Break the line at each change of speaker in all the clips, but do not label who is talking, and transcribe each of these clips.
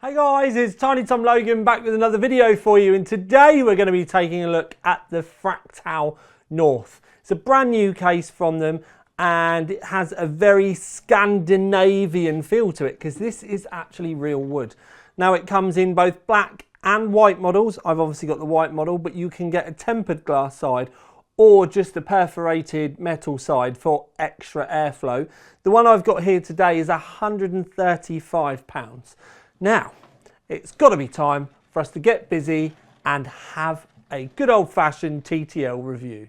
Hey guys, it's Tiny Tom Logan back with another video for you, and today we're going to be taking a look at the Fractal North. It's a brand new case from them and it has a very Scandinavian feel to it because this is actually real wood. Now it comes in both black and white models. I've obviously got the white model, but you can get a tempered glass side or just a perforated metal side for extra airflow. The one I've got here today is £135. Now, it's got to be time for us to get busy and have a good old-fashioned TTL review.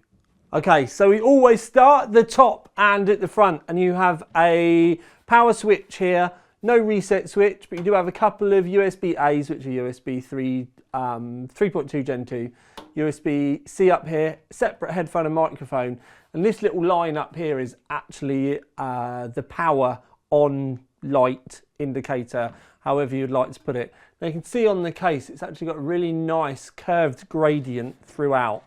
Okay, so we always start at the top and at the front, and you have a power switch here, no reset switch, but you do have a couple of USB-A's, which are USB 3.2 Gen 2, USB-C up here, separate headphone and microphone, and this little line up here is actually the power on light indicator, however you'd like to put it. Now you can see on the case it's actually got a really nice curved gradient throughout,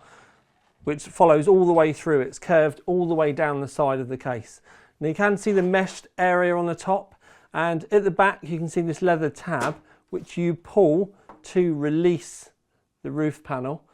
which follows all the way through. It's curved all the way down the side of the case. Now you can see the meshed area on the top, and at the back you can see this leather tab which you pull to release the roof panel.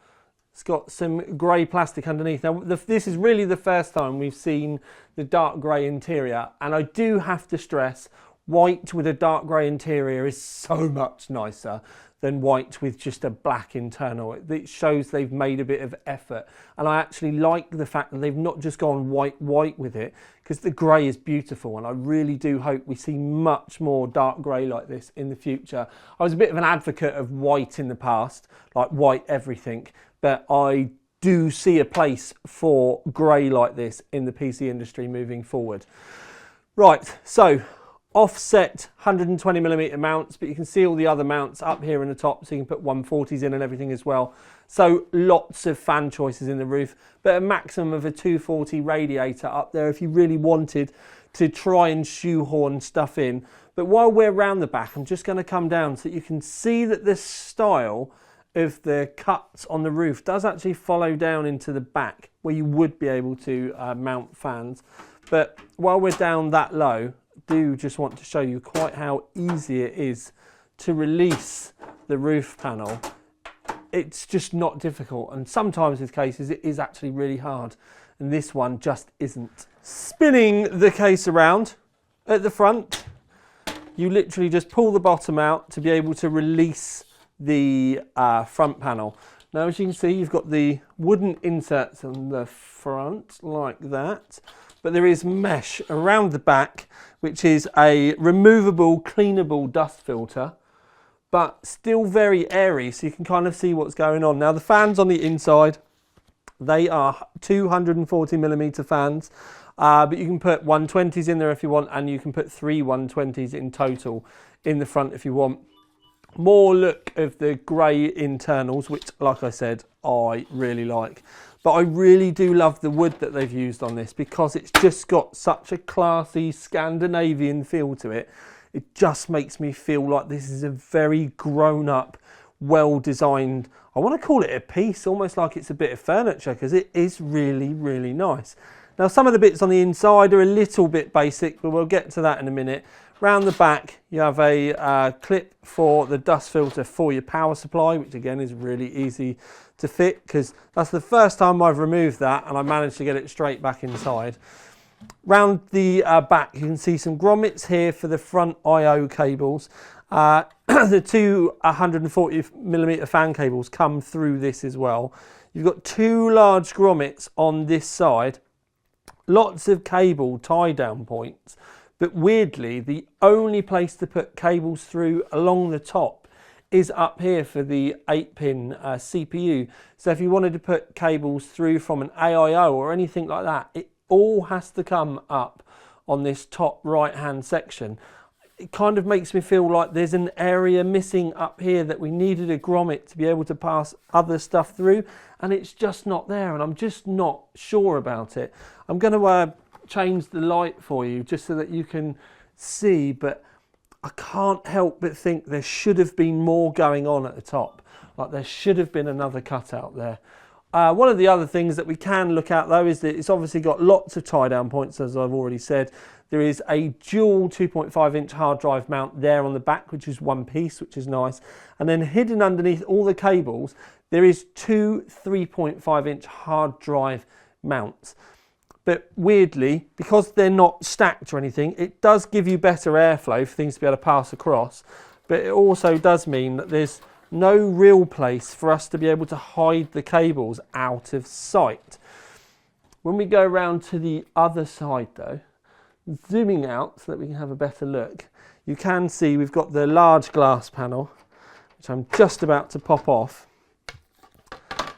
It's got some grey plastic underneath. Now this is really the first time we've seen the dark grey interior, and I do have to stress white with a dark grey interior is so much nicer than white with just a black internal. It shows they've made a bit of effort, and I actually like the fact that they've not just gone white with it, because the grey is beautiful, and I really do hope we see much more dark grey like this in the future. I was a bit of an advocate of white in the past, like white everything, but I do see a place for grey like this in the PC industry moving forward. Right, so offset 120mm mounts, but you can see all the other mounts up here in the top, so you can put 140s in and everything as well. So lots of fan choices in the roof, but a maximum of a 240 radiator up there if you really wanted to try and shoehorn stuff in. But while we're round the back, I'm just going to come down so that you can see that this style of the cuts on the roof does actually follow down into the back where you would be able to mount fans. But while we're down that low, do just want to show you quite how easy it is to release the roof panel. It's just not difficult, and sometimes with cases it is actually really hard, and this one just isn't. Spinning the case around at the front, you literally just pull the bottom out to be able to release the front panel. Now as you can see, you've got the wooden inserts on the front like that, but there is mesh around the back, which is a removable, cleanable dust filter, but still very airy, so you can kind of see what's going on. Now the fans on the inside, they are 240mm fans, but you can put 120s in there if you want, and you can put 3 120s in total in the front if you want. More look of the grey internals, which, like I said, I really like. But I really do love the wood that they've used on this, because it's just got such a classy Scandinavian feel to it. It just makes me feel like this is a very grown-up, well-designed, I want to call it a piece, almost like it's a bit of furniture, because it is really, really nice. Now some of the bits on the inside are a little bit basic, but we'll get to that in a minute. Round the back you have a clip for the dust filter for your power supply, which again is really easy to fit, because that's the first time I've removed that and I managed to get it straight back inside. Round the back you can see some grommets here for the front I/O cables. The two 140mm fan cables come through this as well. You've got 2 large grommets on this side, lots of cable tie down points, but weirdly the only place to put cables through along the top is up here for the 8-pin CPU. So if you wanted to put cables through from an AIO or anything like that, it all has to come up on this top right hand section. It kind of makes me feel like there's an area missing up here that we needed a grommet to be able to pass other stuff through, and it's just not there, and I'm just not sure about it. I'm going to change the light for you just so that you can see, but I can't help but think there should have been more going on at the top. Like there should have been another cutout there. One of the other things that we can look at though is that it's obviously got lots of tie down points, as I've already said. There is a dual 2.5-inch hard drive mount there on the back, which is one piece, which is nice. And then hidden underneath all the cables, there is two 3.5-inch hard drive mounts. But weirdly, because they're not stacked or anything, it does give you better airflow for things to be able to pass across. But it also does mean that there's no real place for us to be able to hide the cables out of sight. When we go around to the other side though, zooming out so that we can have a better look, you can see we've got the large glass panel, which I'm just about to pop off.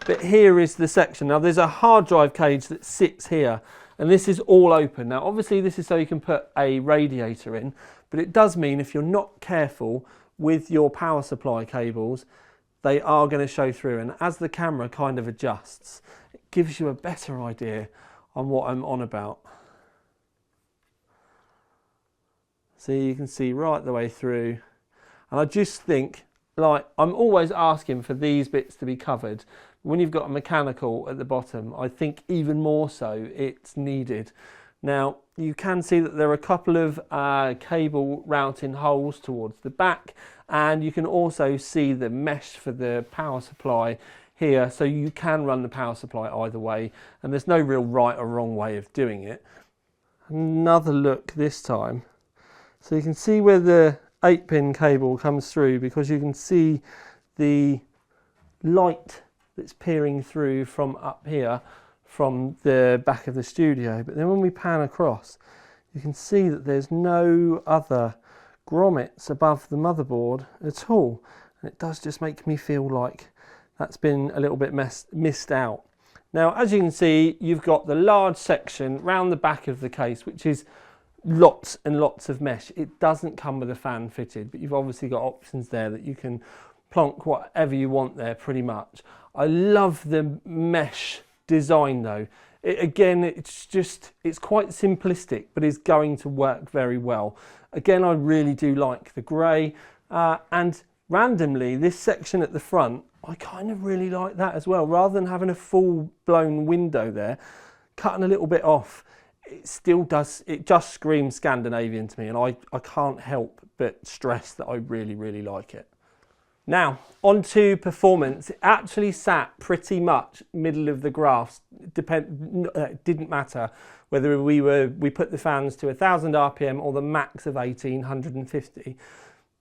But here is the section. Now there's a hard drive cage that sits here, and this is all open. Now obviously this is so you can put a radiator in, but it does mean if you're not careful with your power supply cables, they are going to show through. And as the camera kind of adjusts, it gives you a better idea on what I'm on about. So you can see right the way through. And I just think, like, I'm always asking for these bits to be covered. When you've got a mechanical at the bottom, I think even more so it's needed. Now, you can see that there are a couple of cable routing holes towards the back, and you can also see the mesh for the power supply here, so you can run the power supply either way, and there's no real right or wrong way of doing it. Another look this time. So you can see where the 8-pin cable comes through, because you can see the light that's peering through from up here from the back of the studio. But then when we pan across, you can see that there's no other grommets above the motherboard at all. And it does just make me feel like that's been a little bit missed out. Now, as you can see, you've got the large section round the back of the case, which is lots and lots of mesh. It doesn't come with a fan fitted, but you've obviously got options there that you can plonk whatever you want there pretty much. I love the mesh design though. It's quite simplistic, but is going to work very well. Again, I really do like the grey, and randomly this section at the front, I kind of really like that as well. Rather than having a full blown window there, cutting a little bit off, it still does, it just screams Scandinavian to me, and I can't help but stress that I really like it. Now, on to performance. It actually sat pretty much middle of the graphs. It didn't matter whether we put the fans to 1000 RPM or the max of 1850.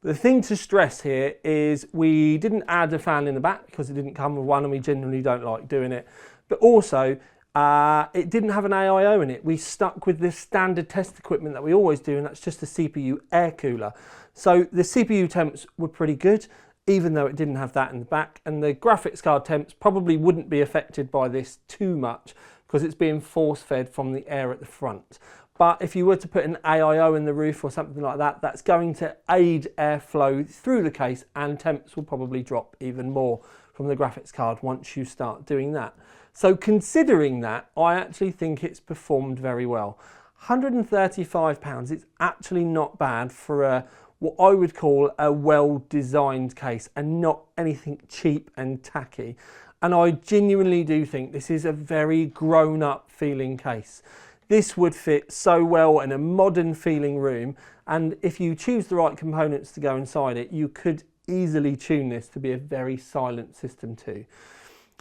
The thing to stress here is we didn't add a fan in the back because it didn't come with one, and we generally don't like doing it. But also, it didn't have an AIO in it. We stuck with the standard test equipment that we always do, and that's just a CPU air cooler. So the CPU temps were pretty good, even though it didn't have that in the back, and the graphics card temps probably wouldn't be affected by this too much because it's being force fed from the air at the front. But if you were to put an AIO in the roof or something like that, that's going to aid airflow through the case, and temps will probably drop even more from the graphics card once you start doing that. So considering that, I actually think it's performed very well. £135, it's actually not bad for what I would call a well-designed case, and not anything cheap and tacky. And I genuinely do think this is a very grown-up feeling case. This would fit so well in a modern feeling room, and if you choose the right components to go inside it, you could easily tune this to be a very silent system too.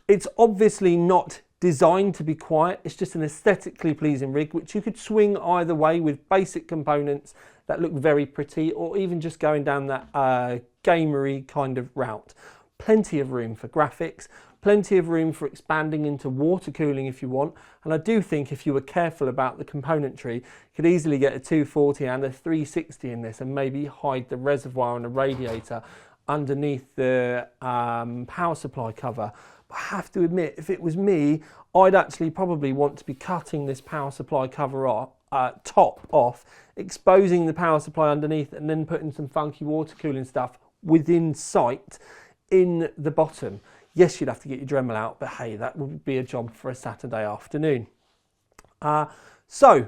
It's obviously not designed to be quiet, it's just an aesthetically pleasing rig which you could swing either way with basic components that look very pretty, or even just going down that gamery kind of route. Plenty of room for graphics, plenty of room for expanding into water cooling if you want, and I do think if you were careful about the componentry, you could easily get a 240 and a 360 in this, and maybe hide the reservoir and a radiator underneath the power supply cover. But I have to admit, if it was me, I'd actually probably want to be cutting this power supply cover off, top off, exposing the power supply underneath, and then putting some funky water cooling stuff within sight in the bottom. Yes, you'd have to get your Dremel out, but hey, that would be a job for a Saturday afternoon. So,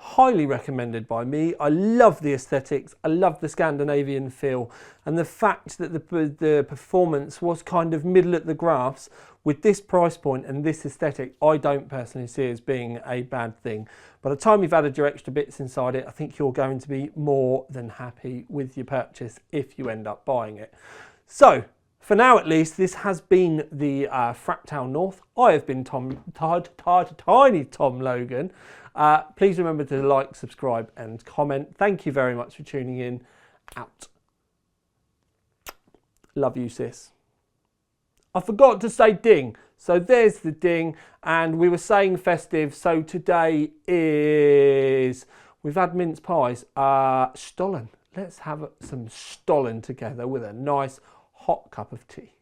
highly recommended by me. I love the aesthetics, I love the Scandinavian feel, and the fact that the performance was kind of middle at the graphs with this price point and this aesthetic, I don't personally see as being a bad thing. By the time you've added your extra bits inside it, I think you're going to be more than happy with your purchase if you end up buying it. So, for now at least, this has been the Fractal North. I have been Tiny Tom Logan. Please remember to like, subscribe and comment. Thank you very much for tuning in. Out. Love you, sis. I forgot to say ding. So there's the ding. And we were saying festive. So today is, we've had mince pies. Stollen. Let's have some stollen together with a nice hot cup of tea.